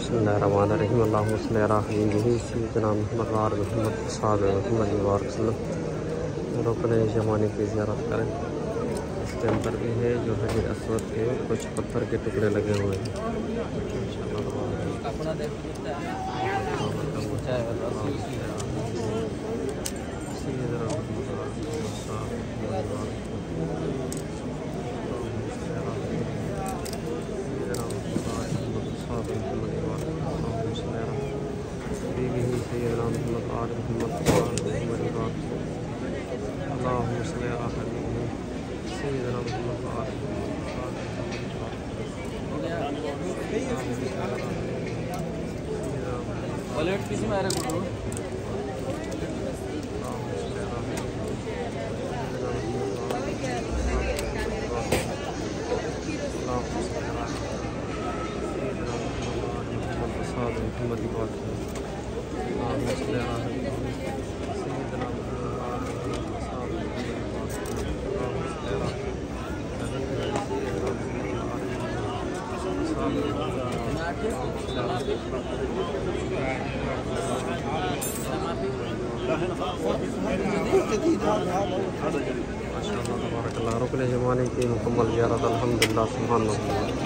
بسم اللہ الرحمن الرحیم اللہم صلی علی حبیبہ سیدنا محمد وآل محمد صحابہ محمد وسلم۔ رکن یمانی کی زیارت کریں۔ اس کے اندر بھی ہے جو حجر اسود کے کچھ پتھر کے ٹکڑے لگے ہوئے ہیں۔ ولیٹ کسی میں آ رہا ہے ماشاء اللہ تبارک اللہ۔ رکن یمانی کی مکمل زیارت الحمدللہ سبحان اللہ۔